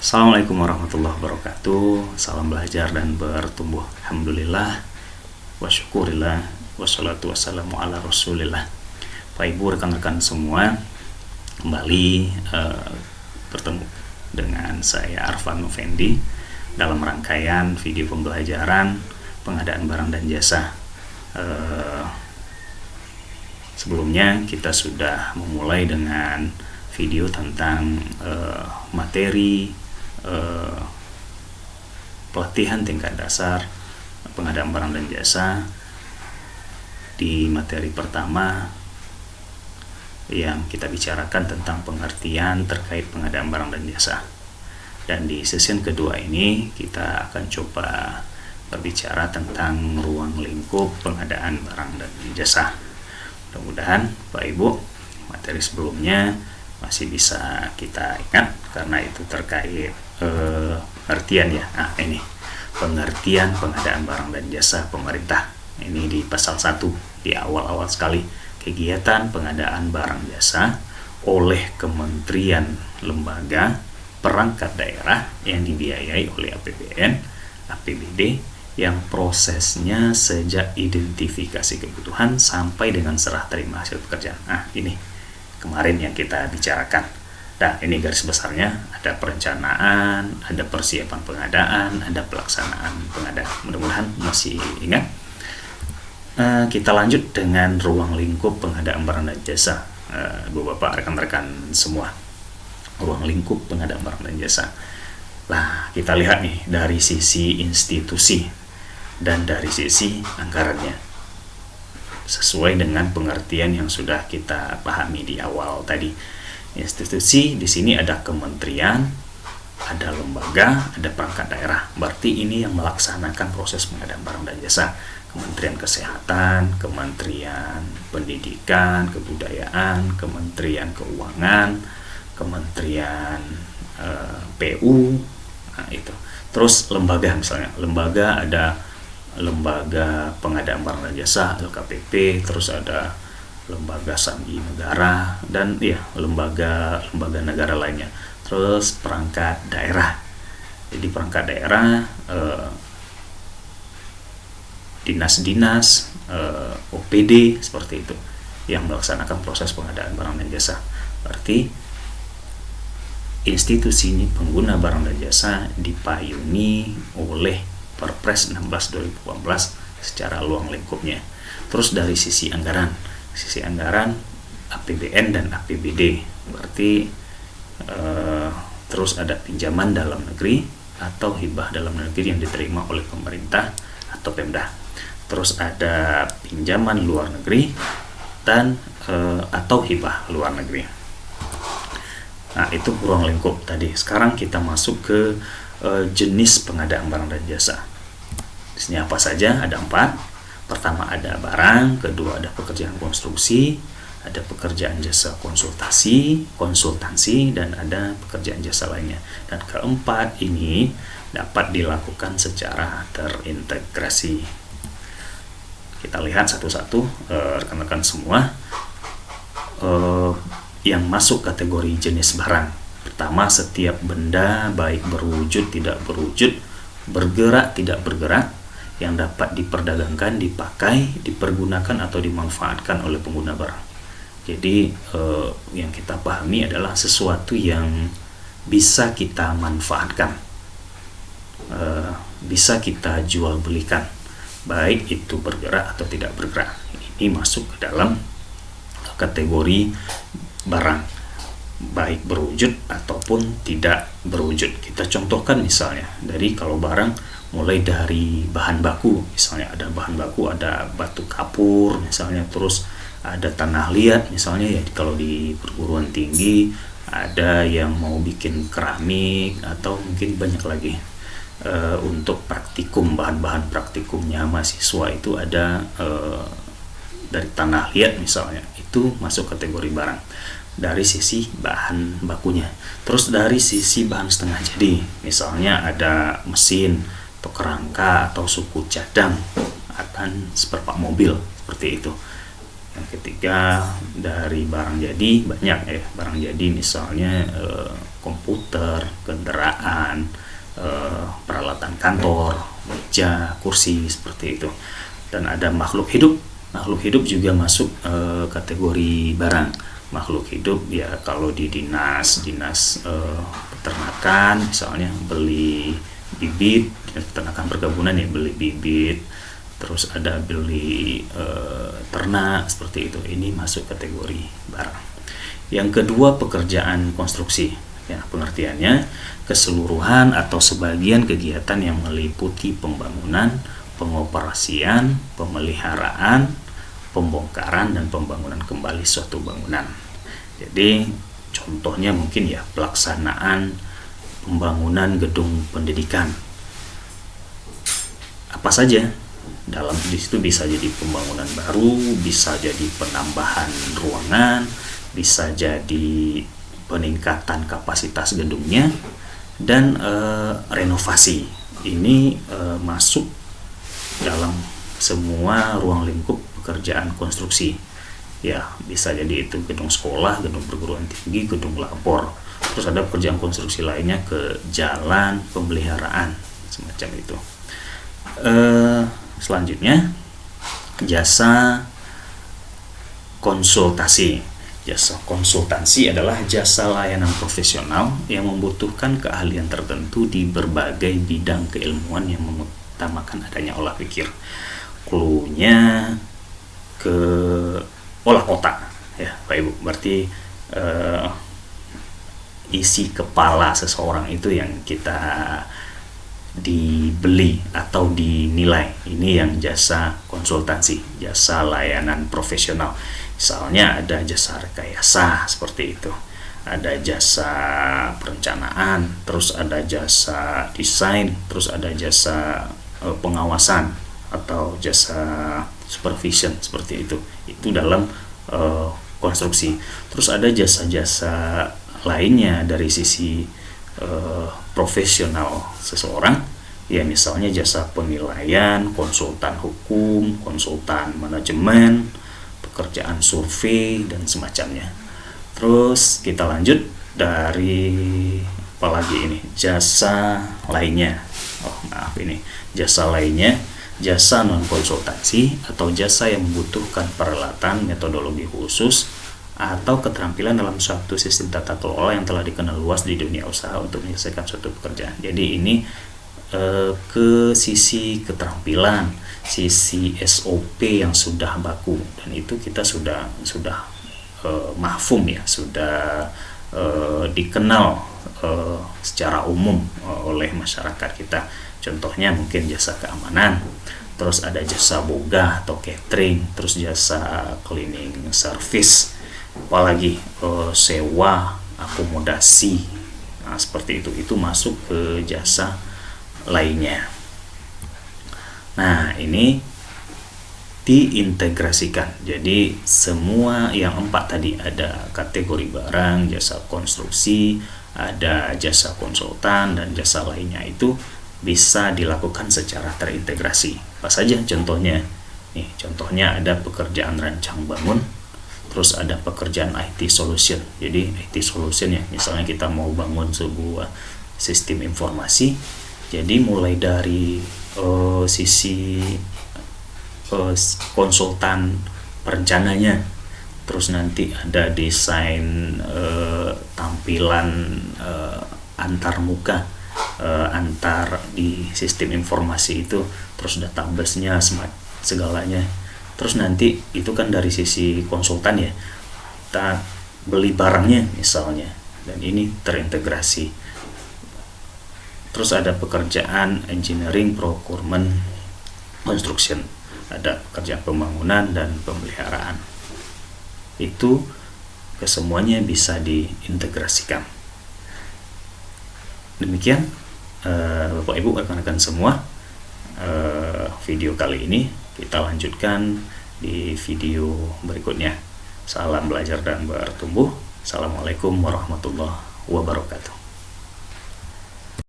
Assalamualaikum warahmatullahi wabarakatuh. Salam belajar dan bertumbuh. Alhamdulillah wa syukurillah wassalatu wassalamu ala rasulillah. Pak Ibu, rekan-rekan semua, kembali bertemu dengan saya Arfan Effendi dalam rangkaian video pembelajaran pengadaan barang dan jasa. Sebelumnya kita sudah memulai dengan video tentang materi pelatihan tingkat dasar pengadaan barang dan jasa. Di materi pertama yang kita bicarakan tentang pengertian terkait pengadaan barang dan jasa, dan di sesi kedua ini kita akan coba berbicara tentang ruang lingkup pengadaan barang dan jasa. Mudah-mudahan Pak Ibu materi sebelumnya masih bisa kita ingat karena itu terkait pengertian ya. Nah, ini pengertian pengadaan barang dan jasa pemerintah. Ini di pasal 1 di awal-awal sekali, kegiatan pengadaan barang jasa oleh kementerian, lembaga, perangkat daerah yang dibiayai oleh APBN, APBD, yang prosesnya sejak identifikasi kebutuhan sampai dengan serah terima hasil pekerjaan. Nah, ini kemarin yang kita bicarakan. Nah, ini garis besarnya, ada perencanaan, ada persiapan pengadaan, ada pelaksanaan pengadaan. Mudah-mudahan masih ingat. Kita lanjut dengan ruang lingkup pengadaan barang dan jasa. Ibu bapak, rekan-rekan semua, ruang lingkup pengadaan barang dan jasa. Nah, kita lihat nih dari sisi institusi dan dari sisi anggarannya, sesuai dengan pengertian yang sudah kita pahami di awal tadi. Institusi di sini ada kementerian, ada lembaga, ada perangkat daerah. Berarti ini yang melaksanakan proses pengadaan barang dan jasa. Kementerian Kesehatan, Kementerian Pendidikan, Kebudayaan, Kementerian Keuangan, Kementerian PU. Nah, itu. Terus lembaga, misalnya lembaga ada lembaga pengadaan barang dan jasa LKPP, terus ada lembaga SAMI negara, dan ya lembaga negara lainnya. Terus perangkat daerah. Jadi perangkat daerah, dinas-dinas, OPD seperti itu yang melaksanakan proses pengadaan barang dan jasa. Berarti institusi ini pengguna barang dan jasa dipayungi oleh Perpres 16/2018 secara luang lingkupnya. Terus dari sisi anggaran APBN dan APBD, berarti terus ada pinjaman dalam negeri atau hibah dalam negeri yang diterima oleh pemerintah atau Pemda. Terus ada pinjaman luar negeri dan atau hibah luar negeri. Nah, itu ruang lingkup tadi. Sekarang kita masuk ke jenis pengadaan barang dan jasa. Di sini apa saja? Ada 4. Pertama ada barang, kedua ada pekerjaan konstruksi, ada pekerjaan jasa konsultansi, dan ada pekerjaan jasa lainnya. Dan keempat ini dapat dilakukan secara terintegrasi. Kita lihat satu-satu, rekan-rekan semua, yang masuk kategori jenis barang. Pertama, setiap benda baik berwujud tidak berwujud, bergerak tidak bergerak, yang dapat diperdagangkan, dipakai, dipergunakan atau dimanfaatkan oleh pengguna barang. Jadi yang kita pahami adalah sesuatu yang bisa kita manfaatkan, bisa kita jual belikan, baik itu bergerak atau tidak bergerak. Ini masuk ke dalam kategori barang baik berwujud ataupun tidak berwujud. Kita contohkan misalnya dari kalau barang mulai dari bahan baku, misalnya ada bahan baku, ada batu kapur misalnya, terus ada tanah liat misalnya ya, kalau di perguruan tinggi ada yang mau bikin keramik atau mungkin banyak lagi. Untuk praktikum, bahan-bahan praktikumnya mahasiswa itu ada dari tanah liat misalnya, itu masuk kategori barang dari sisi bahan bakunya. Terus dari sisi bahan setengah jadi, misalnya ada mesin atau kerangka atau suku cadang akan seperpak mobil, seperti itu. Yang ketiga dari barang jadi, banyak ya barang jadi, misalnya komputer, kendaraan, peralatan kantor, meja, kursi, seperti itu. Dan ada makhluk hidup. Makhluk hidup juga masuk kategori barang. Makhluk hidup ya kalau di dinas peternakan misalnya beli bibit, peternakan perkebunan ya beli bibit, terus ada beli ternak, seperti itu. Ini masuk kategori barang. Yang kedua, pekerjaan konstruksi. Ya, pengertiannya keseluruhan atau sebagian kegiatan yang meliputi pembangunan, pengoperasian, pemeliharaan, pembongkaran, dan pembangunan kembali suatu bangunan. Jadi contohnya mungkin ya pelaksanaan pembangunan gedung pendidikan. Apa saja dalam di situ, bisa jadi pembangunan baru, bisa jadi penambahan ruangan, bisa jadi peningkatan kapasitas gedungnya, dan renovasi. Ini masuk dalam semua ruang lingkup pekerjaan konstruksi. Ya, bisa jadi itu gedung sekolah, gedung perguruan tinggi, gedung labor. Terus ada pekerjaan konstruksi lainnya ke jalan, pemeliharaan, semacam itu. Selanjutnya, jasa konsultasi. Jasa konsultansi adalah jasa layanan profesional yang membutuhkan keahlian tertentu di berbagai bidang keilmuan yang mengutamakan adanya olah pikir. Cluenya ke olah otak, ya Pak Ibu. Berarti isi kepala seseorang itu yang kita dibeli atau dinilai. Ini yang jasa konsultansi, jasa layanan profesional. Misalnya ada jasa rekayasa, seperti itu. Ada jasa perencanaan, terus ada jasa desain, terus ada jasa pengawasan atau jasa supervision, seperti itu. Itu dalam konstruksi. Terus ada jasa-jasa lainnya dari sisi profesional seseorang, ya misalnya jasa penilaian, konsultan hukum, konsultan manajemen, pekerjaan survei, dan semacamnya. Terus kita lanjut dari apalagi ini, jasa lainnya. Jasa lainnya, jasa non konsultansi atau jasa yang membutuhkan peralatan, metodologi khusus, atau keterampilan dalam suatu sistem tata kelola yang telah dikenal luas di dunia usaha untuk menyelesaikan suatu pekerjaan. Jadi ini ke sisi keterampilan, sisi SOP yang sudah baku, dan itu kita sudah mahfum ya, sudah dikenal secara umum oleh masyarakat kita. Contohnya mungkin jasa keamanan, terus ada jasa boga atau catering, terus jasa cleaning service, apalagi sewa akomodasi. Nah, seperti itu masuk ke jasa lainnya. Nah, ini diintegrasikan. Jadi semua yang 4 tadi, ada kategori barang, jasa konstruksi, ada jasa konsultan, dan jasa lainnya, itu bisa dilakukan secara terintegrasi. Apa saja contohnya? Nih, contohnya ada pekerjaan rancang bangun, terus ada pekerjaan IT solution. Jadi IT solution ya, misalnya kita mau bangun sebuah sistem informasi. Jadi mulai dari sisi konsultan perencananya, terus nanti ada desain tampilan antar muka, antar di sistem informasi itu, terus database-nya, segalanya. Terus nanti itu kan dari sisi konsultan ya, kita beli barangnya misalnya, dan ini terintegrasi. Terus ada pekerjaan engineering, procurement, construction, ada pekerjaan pembangunan dan pemeliharaan. Itu kesemuanya bisa diintegrasikan. Demikian Bapak Ibu, rekan-rekan semua, video kali ini. Kita lanjutkan di video berikutnya. Salam belajar dan bertumbuh. Assalamualaikum warahmatullahi wabarakatuh.